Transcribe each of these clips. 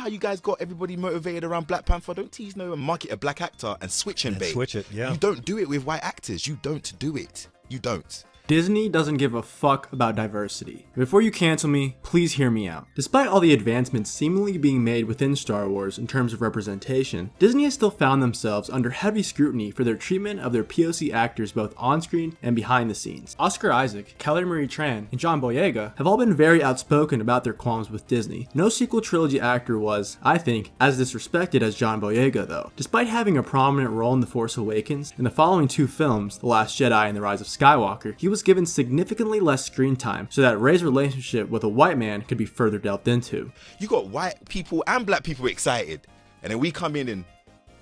how you guys got everybody motivated around Black Panther? Don't tease no and market a black actor and switch him, babe. Switch it, yeah. You don't do it with white actors. You don't do it. You don't. Disney doesn't give a fuck about diversity. Before you cancel me, please hear me out. Despite all the advancements seemingly being made within Star Wars in terms of representation, Disney has still found themselves under heavy scrutiny for their treatment of their POC actors both on-screen and behind the scenes. Oscar Isaac, Kelly Marie Tran, and John Boyega have all been very outspoken about their qualms with Disney. No sequel trilogy actor was, I think, as disrespected as John Boyega though. Despite having a prominent role in The Force Awakens, in the following two films, The Last Jedi and The Rise of Skywalker, he was given significantly less screen time so that Rey's relationship with a white man could be further delved into. You got white people and black people excited, and then we come in and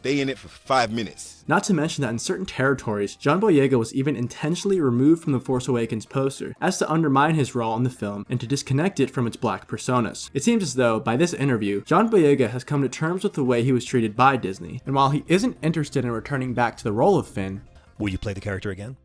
they in it for 5 minutes. Not to mention that in certain territories, John Boyega was even intentionally removed from the Force Awakens poster as to undermine his role in the film and to disconnect it from its black personas. It seems as though, by this interview, John Boyega has come to terms with the way he was treated by Disney, and while he isn't interested in returning back to the role of Finn, will you play the character again?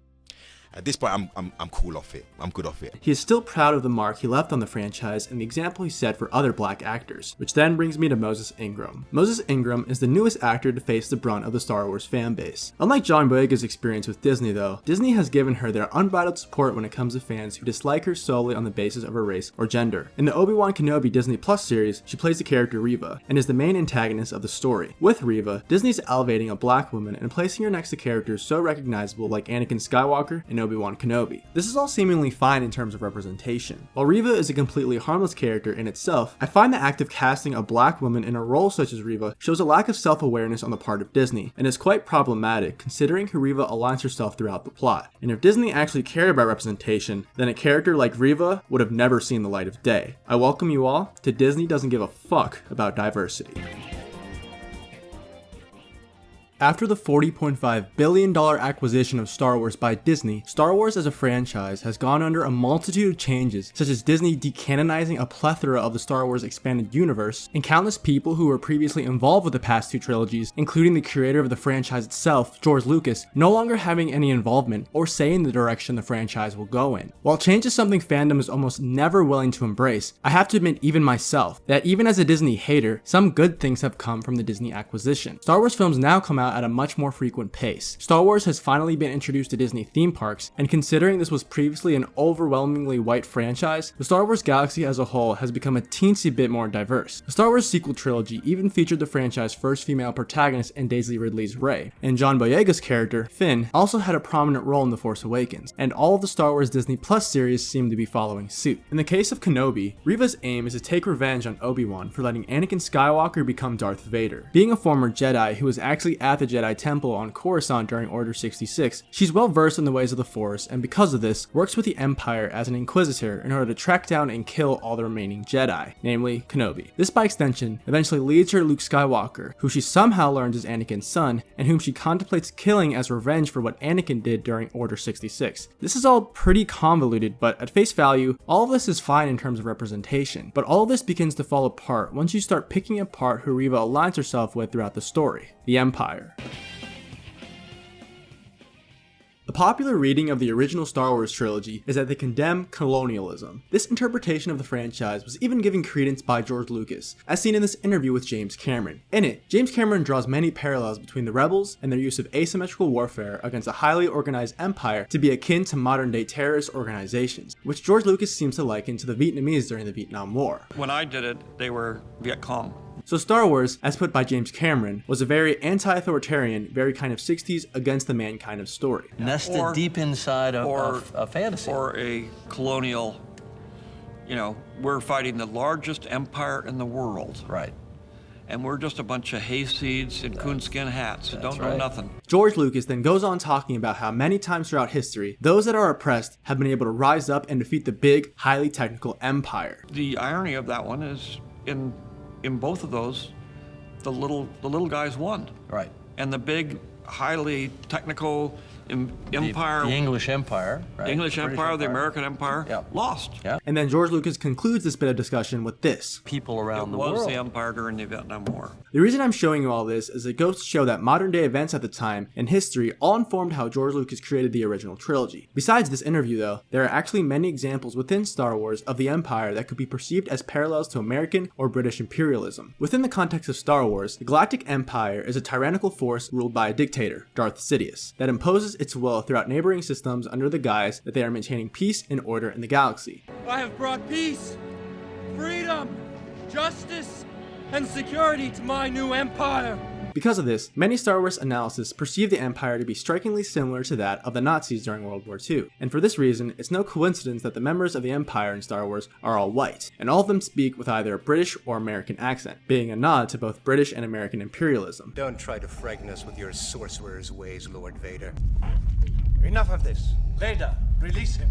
At this point, I'm cool off it. I'm good off it. He is still proud of the mark he left on the franchise and the example he set for other black actors, which then brings me to Moses Ingram. Moses Ingram is the newest actor to face the brunt of the Star Wars fanbase. Unlike John Boyega's experience with Disney though, Disney has given her their unbridled support when it comes to fans who dislike her solely on the basis of her race or gender. In the Obi-Wan Kenobi Disney Plus series, she plays the character Reva and is the main antagonist of the story. With Reva, Disney's elevating a black woman and placing her next to characters so recognizable like Anakin Skywalker and Obi-Wan Kenobi. This is all seemingly fine in terms of representation. While Reva is a completely harmless character in itself, I find the act of casting a black woman in a role such as Reva shows a lack of self-awareness on the part of Disney, and is quite problematic considering who Reva aligns herself throughout the plot. And if Disney actually cared about representation, then a character like Reva would have never seen the light of day. I welcome you all to Disney Doesn't Give a Fuck About Diversity. After the $40.5 billion acquisition of Star Wars by Disney, Star Wars as a franchise has gone under a multitude of changes, such as Disney decanonizing a plethora of the Star Wars expanded universe, and countless people who were previously involved with the past two trilogies, including the creator of the franchise itself, George Lucas, no longer having any involvement or say in the direction the franchise will go in. While change is something fandom is almost never willing to embrace, I have to admit even myself, that even as a Disney hater, some good things have come from the Disney acquisition. Star Wars films now come out at a much more frequent pace. Star Wars has finally been introduced to Disney theme parks, and considering this was previously an overwhelmingly white franchise, the Star Wars galaxy as a whole has become a teensy bit more diverse. The Star Wars Sequel Trilogy even featured the franchise's first female protagonist in Daisy Ridley's Rey, and John Boyega's character, Finn, also had a prominent role in The Force Awakens, and all of the Star Wars Disney Plus series seem to be following suit. In the case of Kenobi, Reva's aim is to take revenge on Obi-Wan for letting Anakin Skywalker become Darth Vader. Being a former Jedi who was actually at the Jedi Temple on Coruscant during Order 66, she's well versed in the ways of the Force, and because of this, works with the Empire as an Inquisitor in order to track down and kill all the remaining Jedi, namely Kenobi. This by extension eventually leads her to Luke Skywalker, who she somehow learns is Anakin's son, and whom she contemplates killing as revenge for what Anakin did during Order 66. This is all pretty convoluted, but at face value, all of this is fine in terms of representation, but all of this begins to fall apart once you start picking apart who Reva aligns herself with throughout the story, the Empire. The popular reading of the original Star Wars trilogy is that they condemn colonialism. This interpretation of the franchise was even given credence by George Lucas, as seen in this interview with James Cameron. In it, James Cameron draws many parallels between the rebels and their use of asymmetrical warfare against a highly organized empire to be akin to modern-day terrorist organizations, which George Lucas seems to liken to the Vietnamese during the Vietnam War. When I did it, they were Viet Cong. So Star Wars, as put by James Cameron, was a very anti-authoritarian, very kind of 60s against the man kind of story. Nested deep inside of a fantasy. Or a colonial, we're fighting the largest empire in the world. Right. And we're just a bunch of hayseeds in coonskin hats that don't know nothing. George Lucas then goes on talking about how many times throughout history, those that are oppressed have been able to rise up and defeat the big, highly technical empire. The irony of that one is in both of those, the little guys won. Right. And the big, highly technical, Empire, the English Empire, right? English Empire, the American Empire, Yep. lost. Yeah. And then George Lucas concludes this bit of discussion with this. People around It the was world. the Empire during the Vietnam War. The reason I'm showing you all this is it goes to show that modern day events at the time and history all informed how George Lucas created the original trilogy. Besides this interview though, there are actually many examples within Star Wars of the Empire that could be perceived as parallels to American or British imperialism. Within the context of Star Wars, the Galactic Empire is a tyrannical force ruled by a dictator, Darth Sidious, that imposes its will throughout neighboring systems under the guise that they are maintaining peace and order in the galaxy. I have brought peace, freedom, justice, and security to my new empire. Because of this, many Star Wars analysts perceive the Empire to be strikingly similar to that of the Nazis during World War II. And for this reason, it's no coincidence that the members of the Empire in Star Wars are all white, and all of them speak with either a British or American accent, being a nod to both British and American imperialism. Don't try to frighten us with your sorcerer's ways, Lord Vader. Enough of this. Vader, release him.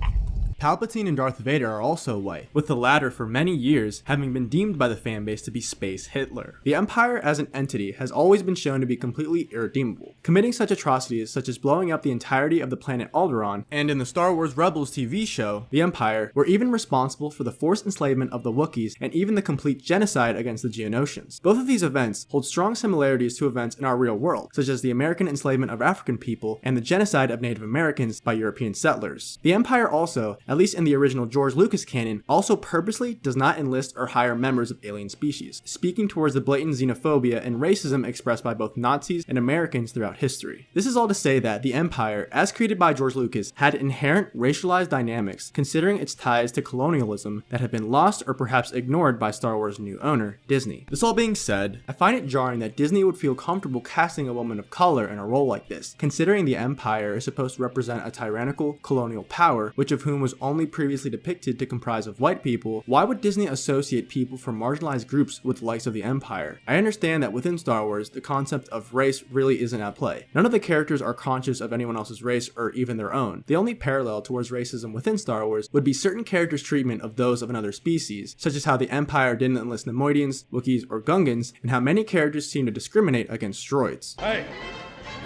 Palpatine and Darth Vader are also white, with the latter for many years having been deemed by the fanbase to be Space Hitler. The Empire as an entity has always been shown to be completely irredeemable, committing such atrocities such as blowing up the entirety of the planet Alderaan, and in the Star Wars Rebels TV show, the Empire were even responsible for the forced enslavement of the Wookiees and even the complete genocide against the Geonosians. Both of these events hold strong similarities to events in our real world, such as the American enslavement of African people and the genocide of Native Americans by European settlers. The Empire also, at least in the original George Lucas canon, also purposely does not enlist or hire members of alien species, speaking towards the blatant xenophobia and racism expressed by both Nazis and Americans throughout history. This is all to say that the Empire, as created by George Lucas, had inherent racialized dynamics, considering its ties to colonialism that have been lost or perhaps ignored by Star Wars' new owner, Disney. This all being said, I find it jarring that Disney would feel comfortable casting a woman of color in a role like this, considering the Empire is supposed to represent a tyrannical colonial power, which of whom was only previously depicted to comprise of white people. Why would Disney associate people from marginalized groups with the likes of the Empire? I understand that within Star Wars, the concept of race really isn't at play. None of the characters are conscious of anyone else's race or even their own. The only parallel towards racism within Star Wars would be certain characters' treatment of those of another species, such as how the Empire didn't enlist Nemoidians, Wookiees, or Gungans, and how many characters seem to discriminate against droids. Hey,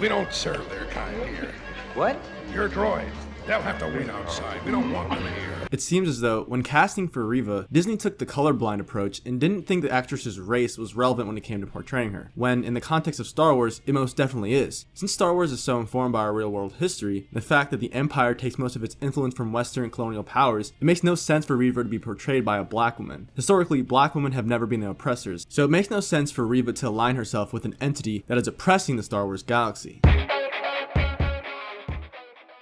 we don't serve their kind here. What? Your droids. They'll have to wait outside. We don't want them here. It seems as though, when casting for Reva, Disney took the colorblind approach and didn't think the actress's race was relevant when it came to portraying her, when, in the context of Star Wars, it most definitely is. Since Star Wars is so informed by our real-world history, the fact that the Empire takes most of its influence from Western colonial powers, it makes no sense for Reva to be portrayed by a black woman. Historically, black women have never been the oppressors, so it makes no sense for Reva to align herself with an entity that is oppressing the Star Wars galaxy.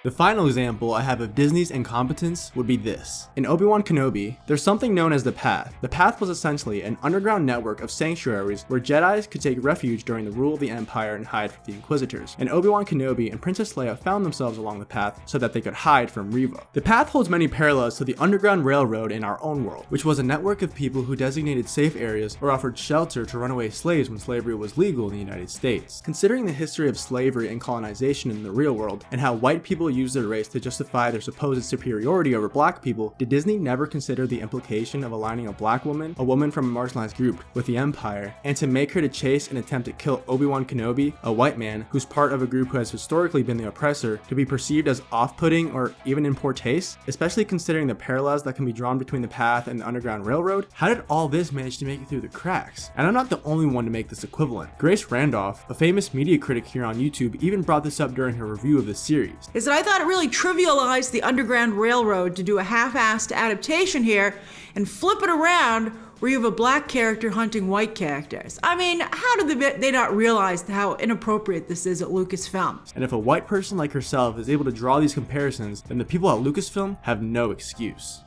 The final example I have of Disney's incompetence would be this. In Obi-Wan Kenobi, there's something known as the Path. The Path was essentially an underground network of sanctuaries where Jedis could take refuge during the rule of the Empire and hide from the Inquisitors. And Obi-Wan Kenobi and Princess Leia found themselves along the Path so that they could hide from Reva. The Path holds many parallels to the Underground Railroad in our own world, which was a network of people who designated safe areas or offered shelter to runaway slaves when slavery was legal in the United States. Considering the history of slavery and colonization in the real world, and how white people use their race to justify their supposed superiority over black people, did Disney never consider the implication of aligning a black woman, a woman from a marginalized group, with the Empire, and to make her to chase and attempt to kill Obi-Wan Kenobi, a white man who's part of a group who has historically been the oppressor, to be perceived as off-putting or even in poor taste? Especially considering the parallels that can be drawn between the Path and the Underground Railroad, how did all this manage to make it through the cracks? And I'm not the only one to make this equivalent. Grace Randolph, a famous media critic here on YouTube, even brought this up during her review of the series. Is that I thought it really trivialized the Underground Railroad to do a half-assed adaptation here and flip it around where you have a black character hunting white characters. I mean, how did they not realize how inappropriate this is at Lucasfilm? And if a white person like herself is able to draw these comparisons, then the people at Lucasfilm have no excuse.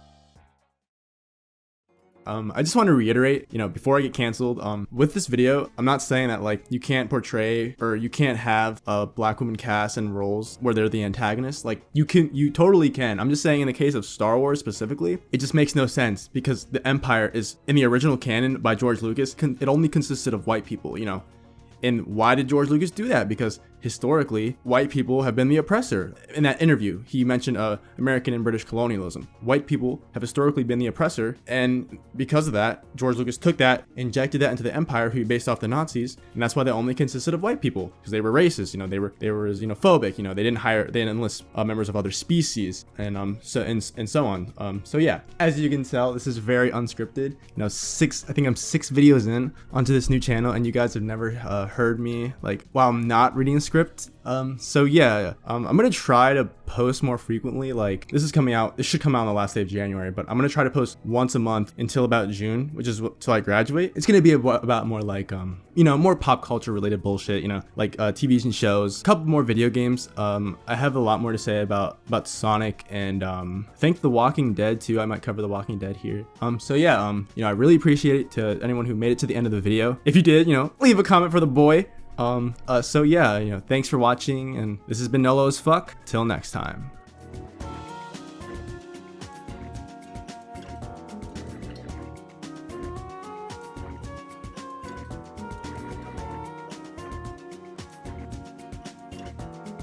I just want to reiterate, before I get canceled, with this video, I'm not saying that like you can't portray or you can't have a black woman cast in roles where they're the antagonist. Like you totally can. I'm just saying in the case of Star Wars specifically, it just makes no sense because the Empire is in the original canon by George Lucas. It only consisted of white people, And why did George Lucas do that? Because historically, white people have been the oppressor. In that interview, he mentioned American and British colonialism. White people have historically been the oppressor, and because of that, George Lucas took that, injected that into the Empire, who he based off the Nazis, and that's why they only consisted of white people, because they were racist. They were xenophobic. They didn't enlist members of other species, and so on. So yeah, as you can tell, this is very unscripted. I think I'm 6 videos in onto this new channel, and you guys have never heard me while I'm not reading a script. So yeah, I'm gonna try to post more frequently. This should come out on the last day of January, but I'm gonna try to post once a month until about June, which is till I graduate. It's gonna be about more more pop culture related bullshit, TVs and shows, a couple more video games. I have a lot more to say about Sonic, and I think The Walking Dead too. I might cover The Walking Dead here. So yeah, I really appreciate it to anyone who made it to the end of the video. If you did, leave a comment for the boy. So yeah, thanks for watching, and this has been NOLO as fuck. Till next time.